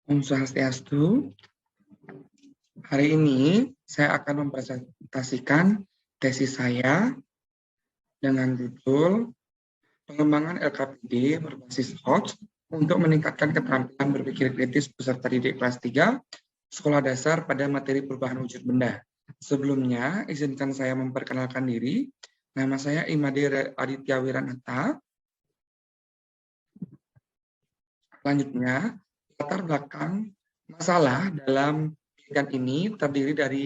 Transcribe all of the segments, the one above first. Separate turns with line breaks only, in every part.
Om Swastiastu. Hari ini saya akan mempresentasikan tesis saya dengan judul Pengembangan LKPD berbasis HOTS untuk meningkatkan keterampilan berpikir kritis peserta didik kelas 3 sekolah dasar pada materi perubahan wujud benda. Sebelumnya, izinkan saya memperkenalkan diri. Nama saya Imade Aditya Wiranata. Selanjutnya, latar belakang masalah dalam penelitian ini terdiri dari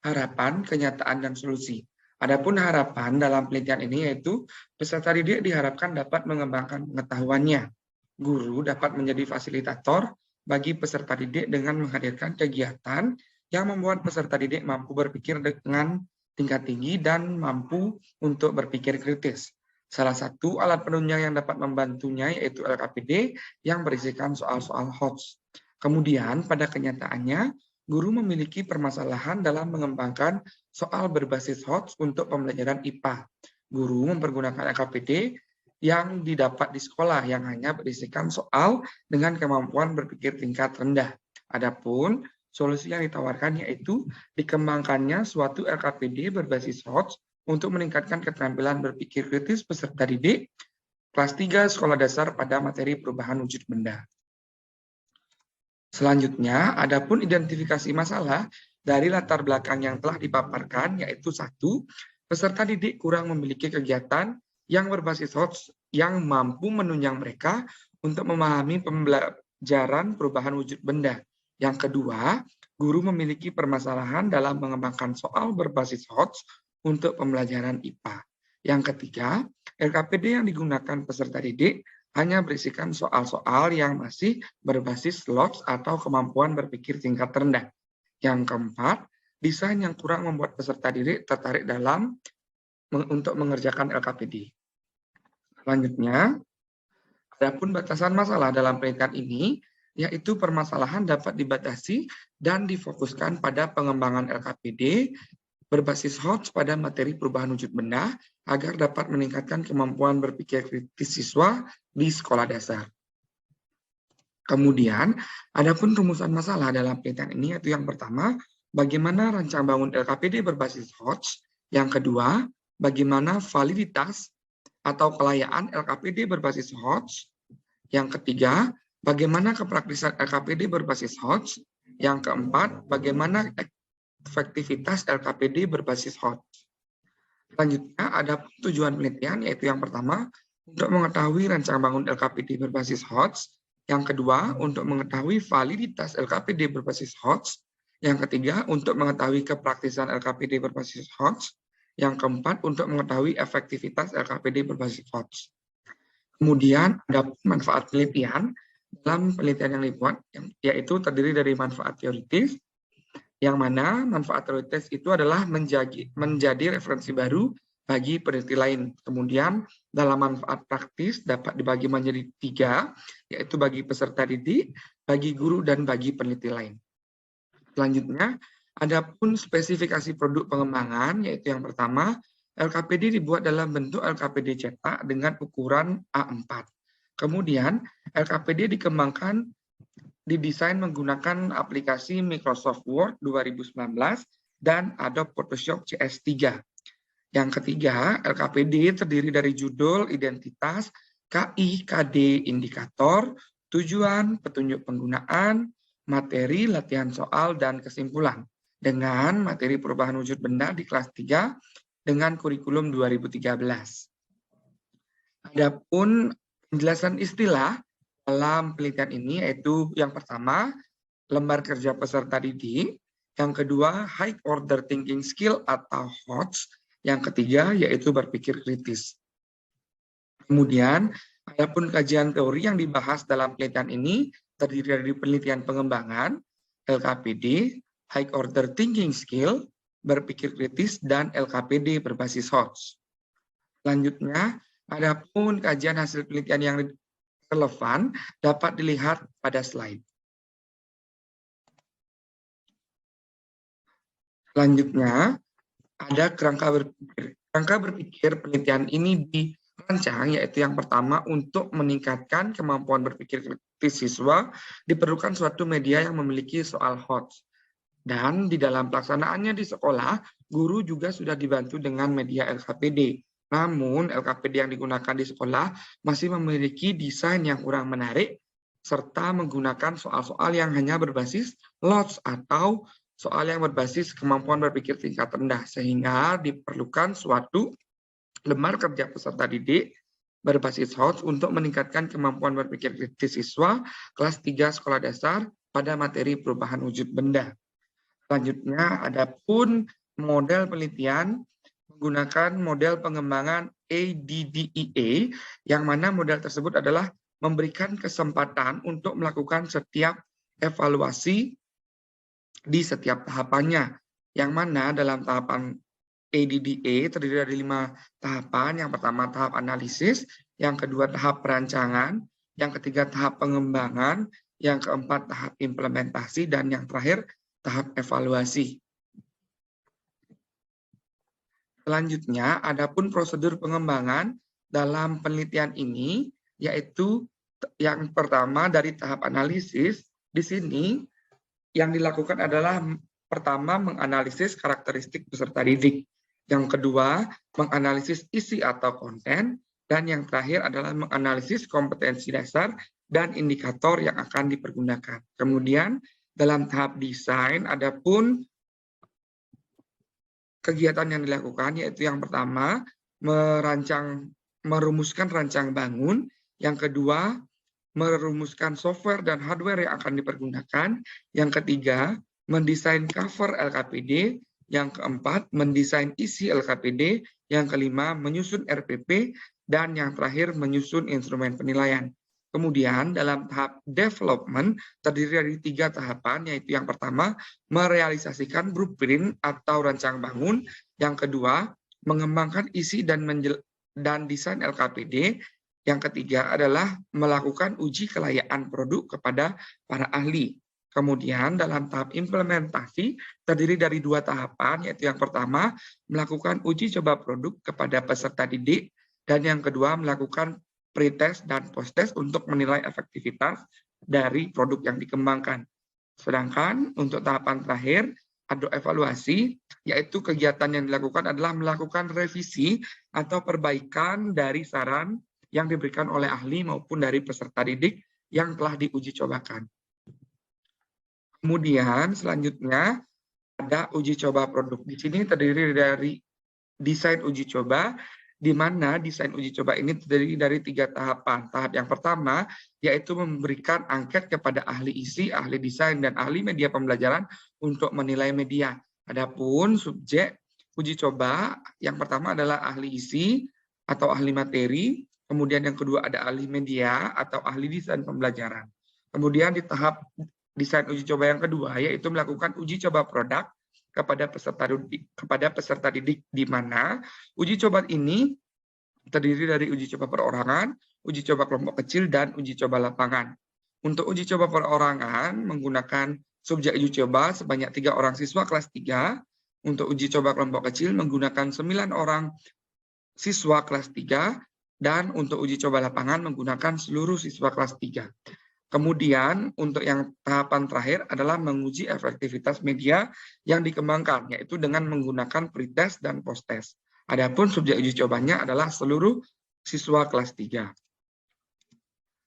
harapan, kenyataan, dan solusi. Adapun harapan dalam penelitian ini yaitu peserta didik diharapkan dapat mengembangkan pengetahuannya. Guru dapat menjadi fasilitator bagi peserta didik dengan menghadirkan kegiatan yang membuat peserta didik mampu berpikir dengan tingkat tinggi dan mampu untuk berpikir kritis. Salah satu alat penunjang yang dapat membantunya yaitu LKPD yang berisikan soal-soal HOTS. Kemudian pada kenyataannya, guru memiliki permasalahan dalam mengembangkan soal berbasis HOTS untuk pembelajaran IPA. Guru mempergunakan LKPD yang didapat di sekolah yang hanya berisikan soal dengan kemampuan berpikir tingkat rendah. Adapun solusi yang ditawarkan yaitu dikembangkannya suatu LKPD berbasis HOTS untuk meningkatkan keterampilan berpikir kritis peserta didik kelas 3 sekolah dasar pada materi perubahan wujud benda. Selanjutnya, adapun identifikasi masalah dari latar belakang yang telah dipaparkan, yaitu 1, peserta didik kurang memiliki kegiatan yang berbasis HOTS yang mampu menunjang mereka untuk memahami pembelajaran perubahan wujud benda. Yang kedua, guru memiliki permasalahan dalam mengembangkan soal berbasis HOTS untuk pembelajaran IPA. Yang ketiga, LKPD yang digunakan peserta didik hanya berisikan soal-soal yang masih berbasis LOTS atau kemampuan berpikir tingkat rendah. Yang keempat, desain yang kurang membuat peserta didik tertarik dalam untuk mengerjakan LKPD. Selanjutnya, adapun batasan masalah dalam penelitian ini, yaitu permasalahan dapat dibatasi dan difokuskan pada pengembangan LKPD berbasis HOTS pada materi perubahan wujud benda agar dapat meningkatkan kemampuan berpikir kritis siswa di sekolah dasar. Kemudian, adapun rumusan masalah dalam penelitian ini yaitu yang pertama, bagaimana rancang bangun LKPD berbasis HOTS. Yang kedua, bagaimana validitas atau kelayaan LKPD berbasis HOTS. Yang ketiga, bagaimana kepraktisan LKPD berbasis HOTS. Yang keempat, bagaimana efektivitas LKPD berbasis HOTS. Selanjutnya ada tujuan penelitian yaitu yang pertama untuk mengetahui rancang bangun LKPD berbasis HOTS, yang kedua untuk mengetahui validitas LKPD berbasis HOTS, yang ketiga untuk mengetahui kepraktisan LKPD berbasis HOTS, yang keempat untuk mengetahui efektivitas LKPD berbasis HOTS. Kemudian ada manfaat penelitian dalam penelitian yang dibuat yaitu terdiri dari manfaat teoritis, yang mana manfaat teoritis itu adalah menjadi referensi baru bagi peneliti lain. Kemudian dalam manfaat praktis dapat dibagi menjadi 3, yaitu bagi peserta didik, bagi guru, dan bagi peneliti lain. Selanjutnya, adapun spesifikasi produk pengembangan, yaitu yang pertama, LKPD dibuat dalam bentuk LKPD cetak dengan ukuran A4. Kemudian, LKPD dikembangkan didesain menggunakan aplikasi Microsoft Word 2019 dan Adobe Photoshop CS3. Yang ketiga, LKPD terdiri dari judul, identitas, KI, KD, indikator, tujuan, petunjuk penggunaan, materi, latihan soal, dan kesimpulan. Dengan materi perubahan wujud benda di kelas 3 dengan kurikulum 2013. Adapun penjelasan istilah dalam penelitian ini yaitu yang pertama, lembar kerja peserta didik, yang kedua, high order thinking skill atau HOTS, yang ketiga yaitu berpikir kritis. Kemudian, adapun kajian teori yang dibahas dalam penelitian ini terdiri dari penelitian pengembangan, LKPD, high order thinking skill, berpikir kritis, dan LKPD berbasis HOTS. Selanjutnya, adapun kajian hasil penelitian yang relevan dapat dilihat pada slide. Selanjutnya, ada kerangka berpikir penelitian ini dirancang, yaitu yang pertama untuk meningkatkan kemampuan berpikir kritis siswa, diperlukan suatu media yang memiliki soal HOTS. Dan di dalam pelaksanaannya di sekolah, guru juga sudah dibantu dengan media LKPD. Namun, LKPD yang digunakan di sekolah masih memiliki desain yang kurang menarik, serta menggunakan soal-soal yang hanya berbasis LOTS atau soal yang berbasis kemampuan berpikir tingkat rendah, sehingga diperlukan suatu lembar kerja peserta didik berbasis HOTS untuk meningkatkan kemampuan berpikir kritis siswa kelas 3 sekolah dasar pada materi perubahan wujud benda. Selanjutnya, adapun model penelitian menggunakan model pengembangan ADDIE, yang mana model tersebut adalah memberikan kesempatan untuk melakukan setiap evaluasi di setiap tahapannya, yang mana dalam tahapan ADDIE terdiri dari 5 tahapan. Yang pertama tahap analisis, yang kedua tahap perancangan, yang ketiga tahap pengembangan, yang keempat tahap implementasi, dan yang terakhir tahap evaluasi. Selanjutnya, adapun prosedur pengembangan dalam penelitian ini, yaitu yang pertama dari tahap analisis. Di sini yang dilakukan adalah pertama menganalisis karakteristik peserta didik, yang kedua menganalisis isi atau konten, dan yang terakhir adalah menganalisis kompetensi dasar dan indikator yang akan dipergunakan. Kemudian dalam tahap desain, adapun kegiatan yang dilakukan yaitu yang pertama merumuskan rancang bangun, yang kedua merumuskan software dan hardware yang akan dipergunakan, yang ketiga mendesain cover LKPD, yang keempat mendesain isi LKPD, yang kelima menyusun RPP, dan yang terakhir menyusun instrumen penilaian. Kemudian dalam tahap development terdiri dari 3 tahapan, yaitu yang pertama merealisasikan blueprint atau rancang bangun, yang kedua mengembangkan isi dan desain LKPD, yang ketiga adalah melakukan uji kelayakan produk kepada para ahli. Kemudian dalam tahap implementasi terdiri dari 2 tahapan, yaitu yang pertama melakukan uji coba produk kepada peserta didik, dan yang kedua melakukan pretest dan post-test untuk menilai efektivitas dari produk yang dikembangkan. Sedangkan untuk tahapan terakhir, ada evaluasi, yaitu kegiatan yang dilakukan adalah melakukan revisi atau perbaikan dari saran yang diberikan oleh ahli maupun dari peserta didik yang telah diuji cobakan. Kemudian selanjutnya ada uji coba produk. Di sini terdiri dari desain uji coba, di mana desain uji coba ini terdiri dari 3 tahapan. Tahap yang pertama yaitu memberikan angket kepada ahli isi, ahli desain, dan ahli media pembelajaran untuk menilai media. Adapun subjek uji coba yang pertama adalah ahli isi atau ahli materi, kemudian yang kedua ada ahli media atau ahli desain pembelajaran. Kemudian di tahap desain uji coba yang kedua yaitu melakukan uji coba produk kepada peserta didik, di mana uji coba ini terdiri dari uji coba perorangan, uji coba kelompok kecil, dan uji coba lapangan. Untuk uji coba perorangan menggunakan subjek uji coba sebanyak 3 orang siswa kelas 3. Untuk uji coba kelompok kecil menggunakan 9 orang siswa kelas 3, dan untuk uji coba lapangan menggunakan seluruh siswa kelas 3. Kemudian untuk yang tahapan terakhir adalah menguji efektivitas media yang dikembangkan, yaitu dengan menggunakan pretest dan post-test. Adapun subjek uji cobanya adalah seluruh siswa kelas 3.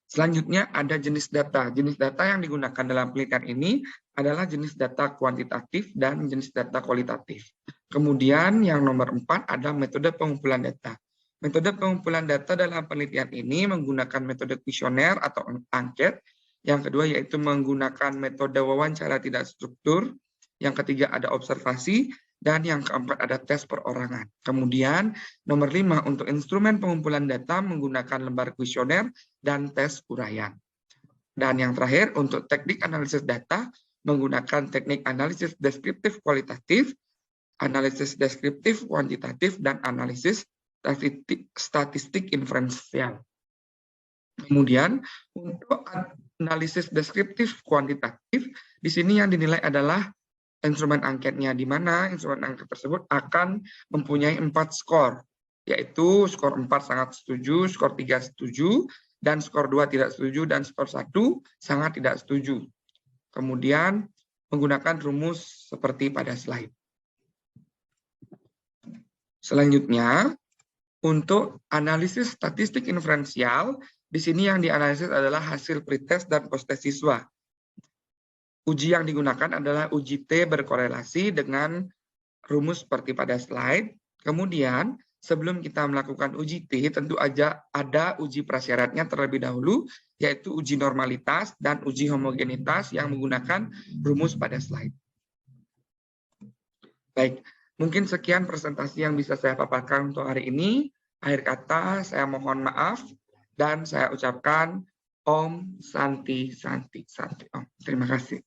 Selanjutnya ada jenis data. Jenis data yang digunakan dalam penelitian ini adalah jenis data kuantitatif dan jenis data kualitatif. Kemudian yang nomor 4 ada metode pengumpulan data. Metode pengumpulan data dalam penelitian ini menggunakan metode kuesioner atau angket. Yang kedua yaitu menggunakan metode wawancara tidak struktur. Yang ketiga ada observasi. Dan yang keempat ada tes perorangan. Kemudian nomor 5 untuk instrumen pengumpulan data menggunakan lembar kuesioner dan tes uraian. Dan yang terakhir untuk teknik analisis data menggunakan teknik analisis deskriptif kualitatif, analisis deskriptif kuantitatif, dan analisis statistik inferensial. Kemudian untuk analisis deskriptif kuantitatif, di sini yang dinilai adalah instrumen angketnya, di mana instrumen angket tersebut akan mempunyai 4 skor, yaitu skor 4 sangat setuju, skor 3 setuju, dan skor 2 tidak setuju, dan skor 1 sangat tidak setuju. Kemudian menggunakan rumus seperti pada slide. Selanjutnya, untuk analisis statistik inferensial, di sini yang dianalisis adalah hasil pretest dan post-test siswa. Uji yang digunakan adalah uji T berkorelasi dengan rumus seperti pada slide. Kemudian, sebelum kita melakukan uji T, tentu aja ada uji prasyaratnya terlebih dahulu, yaitu uji normalitas dan uji homogenitas yang menggunakan rumus pada slide. Baik, mungkin sekian presentasi yang bisa saya paparkan untuk hari ini. Akhir kata, saya mohon maaf dan saya ucapkan Om Santi Santi Santi Om. Terima kasih.